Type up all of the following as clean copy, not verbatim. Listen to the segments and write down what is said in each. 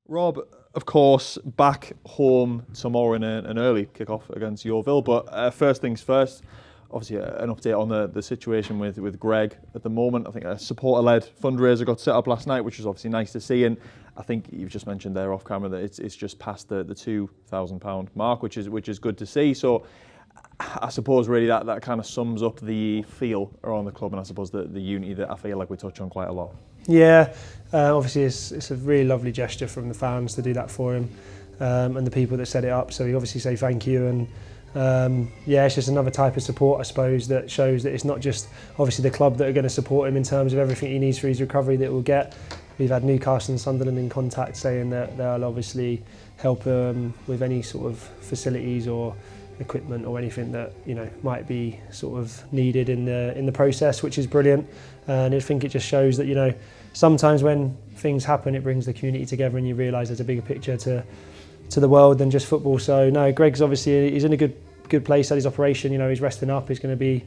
Rob, of course, back home tomorrow in an early kick-off against Yeovil. But first things first, obviously an update on the situation with Greg at the moment. I think a supporter-led fundraiser got set up last night, which was obviously nice to see. And I think you've just mentioned there off camera that it's just past the £2,000 mark, which is good to see. So I suppose really that kind of sums up the feel around the club, and I suppose the unity that I feel like we touch on quite a lot. Yeah, obviously it's a really lovely gesture from the fans to do that for him, and the people that set it up. So we obviously say thank you, and it's just another type of support, I suppose, that shows that it's not just obviously the club that are going to support him in terms of everything he needs for his recovery that we'll get. We've had Newcastle and Sunderland in contact saying that they'll obviously help him with any sort of facilities or equipment or anything that might be sort of needed in the process, which is brilliant. And I think it just shows that sometimes when things happen, it brings the community together, and you realise there's a bigger picture to the world than just football. So no, Greg's obviously he's in a good place at his operation. He's resting up. It's going to be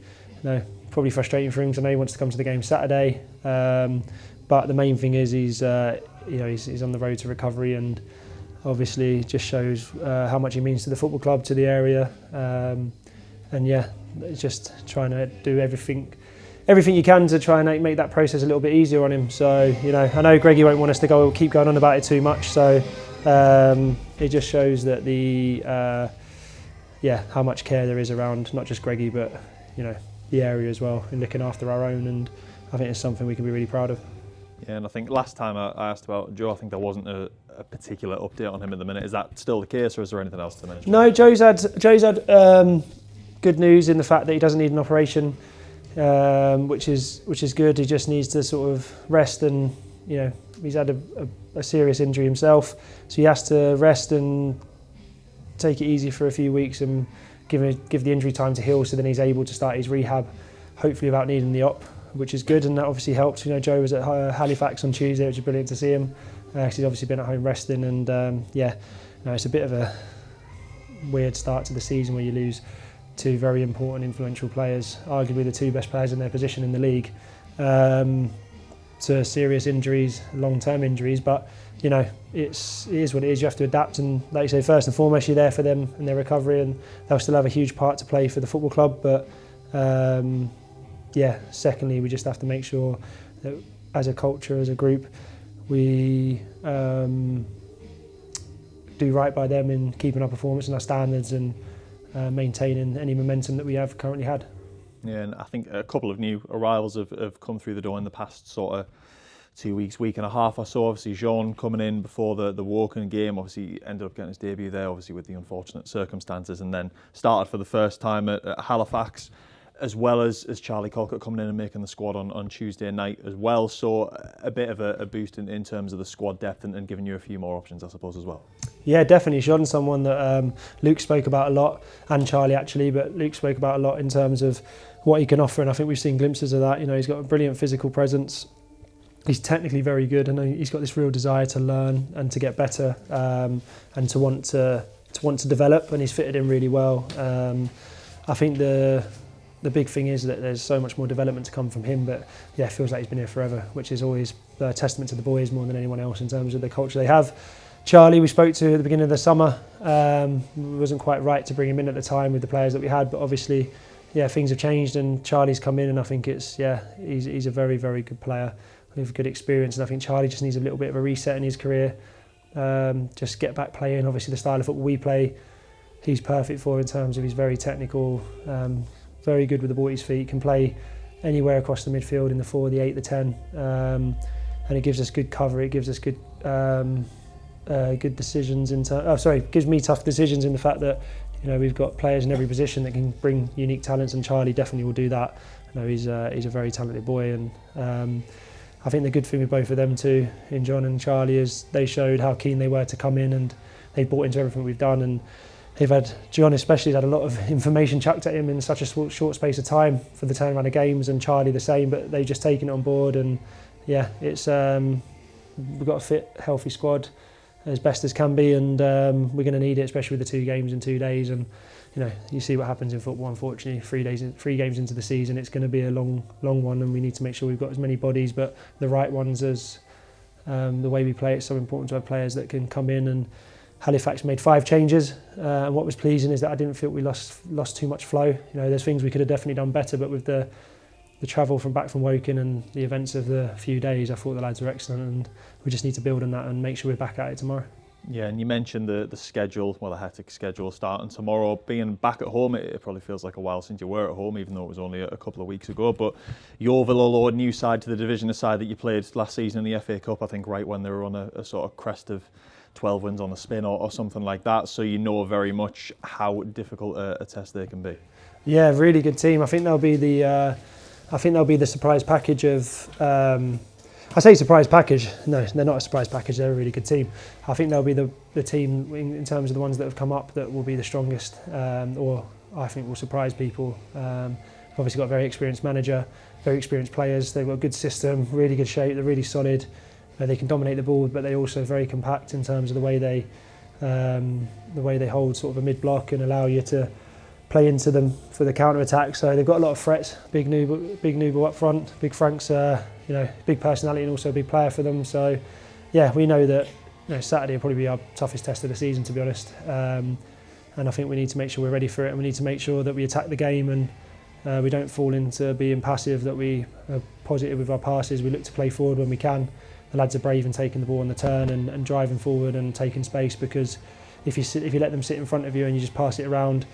probably frustrating for him because I know he wants to come to the game Saturday. But the main thing is he's on the road to recovery, and obviously just shows how much he means to the football club, to the area, it's just trying to do everything you can to try and make that process a little bit easier on him. So I know Greggy won't want us to keep going on about it too much. So it just shows that how much care there is around not just Greggy but the area as well, in looking after our own, and I think it's something we can be really proud of. Yeah, and I think last time I asked about Joe, I think there wasn't a particular update on him at the minute. Is that still the case, or is there anything else to mention? No, Joe's had good news in the fact that he doesn't need an operation, which is good. He just needs to sort of rest, and he's had a serious injury himself, so he has to rest and take it easy for a few weeks and give the injury time to heal, so then he's able to start his rehab, hopefully without needing the op, which is good, and that obviously helped. Joe was at Halifax on Tuesday, which is brilliant to see him. He's obviously been at home resting, and it's a bit of a weird start to the season where you lose two very important, influential players, arguably the two best players in their position in the league, to serious injuries, long-term injuries. But it is what it is. You have to adapt, and like you say, first and foremost, you're there for them and their recovery, and they'll still have a huge part to play for the football club. But secondly, we just have to make sure that as a culture, as a group, we do right by them in keeping our performance and our standards, and maintaining any momentum that we have currently had. Yeah, and I think a couple of new arrivals have come through the door in the past sort of 2 weeks, week and a half or so. Obviously, Jean coming in before the Woking game, obviously ended up getting his debut there, obviously with the unfortunate circumstances, and then started for the first time at Halifax, as well as Charlie Colquitt coming in and making the squad on Tuesday night as well. So a bit of a boost in terms of the squad depth, and giving you a few more options, I suppose, as well. Yeah, definitely. Sean's someone that Luke spoke about a lot, and Charlie actually, but Luke spoke about a lot in terms of what he can offer, and I think we've seen glimpses of that. He's got a brilliant physical presence. He's technically very good, and he's got this real desire to learn and to get better, and to want to develop, and he's fitted in really well. I think the big thing is that there's so much more development to come from him, but it feels like he's been here forever, which is always a testament to the boys more than anyone else in terms of the culture they have. Charlie, we spoke to at the beginning of the summer. It wasn't quite right to bring him in at the time with the players that we had, but obviously, things have changed, and Charlie's come in, and I think he's a very, very good player with good experience, and I think Charlie just needs a little bit of a reset in his career, just get back playing. Obviously, the style of football we play, he's perfect for in terms of he's very technical, very good with the ball at his feet, can play anywhere across the midfield, in the 4, the 8, the 10, and it gives us good cover. It gives us good decisions gives me tough decisions in the fact that we've got players in every position that can bring unique talents, and Charlie definitely will do that. He's a very talented boy, and I think the good thing with both of them too, in John and Charlie, is they showed how keen they were to come in, and they bought into everything we've done, and John especially had a lot of information chucked at him in such a short space of time for the turnaround of games, and Charlie the same, but they've just taken it on board, and it's we've got a fit, healthy squad as best as can be, and we're going to need it, especially with the 2 games in 2 days, and you see what happens in football, unfortunately. 3 games into the season, it's going to be a long one, and we need to make sure we've got as many bodies, but the right ones, as the way we play. It's so important to have players that can come in, and Halifax made 5 changes, and what was pleasing is that I didn't feel we lost too much flow. There's things we could have definitely done better, but with the travel back from Woking and the events of the few days, I thought the lads were excellent, and we just need to build on that and make sure we're back at it tomorrow. Yeah, and you mentioned the schedule, the hectic schedule starting tomorrow. Being back at home, it probably feels like a while since you were at home, even though it was only a couple of weeks ago. But Yeovil, although a new side to the division, a side that you played last season in the FA Cup, I think right when they were on a sort of crest of 12 wins on a spin or something like that, so you know very much how difficult a test they can be. Yeah, really good team. I think they'll be the surprise package of. I say surprise package. No, they're not a surprise package. They're a really good team. I think they'll be the team in terms of the ones that have come up that will be the strongest, or I think will surprise people. Obviously got a very experienced manager, very experienced players. They've got a good system, really good shape. They're really solid. They can dominate the ball, but they're also very compact in terms of the way they hold sort of a mid block and allow you to play into them for the counter attack. So they've got a lot of threats. Big Nooble up front. Big Frank's big personality and also a big player for them. So yeah, we know that Saturday will probably be our toughest test of the season, to be honest. And I think we need to make sure we're ready for it, and we need to make sure that we attack the game and we don't fall into being passive. That we are positive with our passes. We look to play forward when we can. The lads are brave in taking the ball on the turn and driving forward and taking space, because if you let them sit in front of you and you just pass it around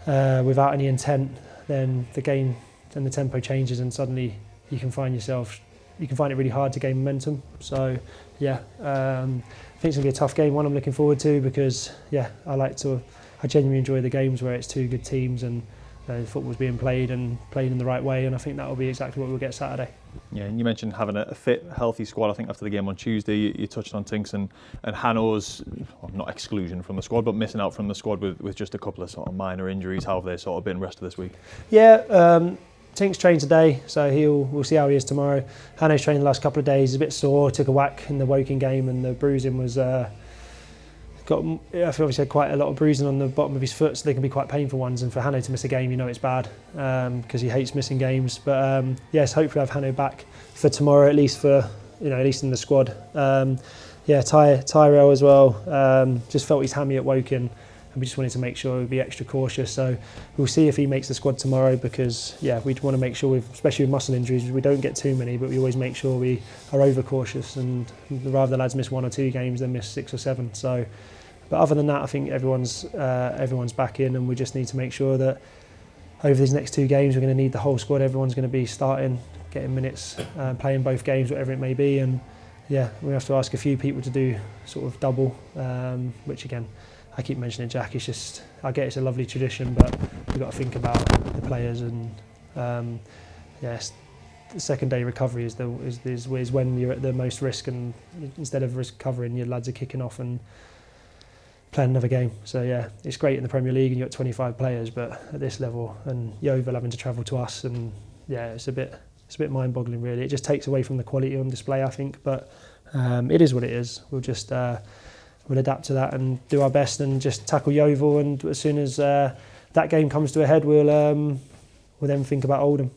without any intent, then the game and the tempo changes, and suddenly you can find it really hard to gain momentum. So yeah, I think it's going to be a tough game, one I'm looking forward to, because I genuinely enjoy the games where it's two good teams and football's being played in the right way, and I think that will be exactly what we'll get Saturday. Yeah, and you mentioned having a fit, healthy squad. I think after the game on Tuesday, you touched on Tinks and Hanno's, not exclusion from the squad, but missing out from the squad with just a couple of sort of minor injuries. How have they sort of been rest of this week? Yeah, Tinks trained today, so we'll see how he is tomorrow. Hanno's trained the last couple of days. He's a bit sore, took a whack in the Woking game, and the bruising was obviously had quite a lot of bruising on the bottom of his foot, so they can be quite painful ones. And for Hanno to miss a game, it's bad, because he hates missing games. But yes, hopefully I'll have Hanno back for tomorrow, at least in the squad. Tyrell as well. Just felt his hammy at Woking, and we just wanted to make sure we'd be extra cautious. So we'll see if he makes the squad tomorrow, because we'd want to make sure, especially with muscle injuries, we don't get too many, but we always make sure we are over cautious, and rather the lads miss 1 or 2 games than miss 6 or 7. So. But other than that, I think everyone's back in, and we just need to make sure that over these next 2 games, we're going to need the whole squad. Everyone's going to be starting, getting minutes, playing both games, whatever it may be. And we have to ask a few people to do sort of double, which again, I keep mentioning Jack. It's just, I get it's a lovely tradition, but we've got to think about the players, and the second day recovery is when you're at the most risk, and instead of recovering, your lads are kicking off and playing another game. So yeah, it's great in the Premier League and you've got 25 players, but at this level, and Yeovil having to travel to us, and it's a bit mind-boggling really. It just takes away from the quality on display, I think, but it is what it is. We'll just we'll adapt to that and do our best and just tackle Yeovil, and as soon as that game comes to a head, we'll then think about Oldham.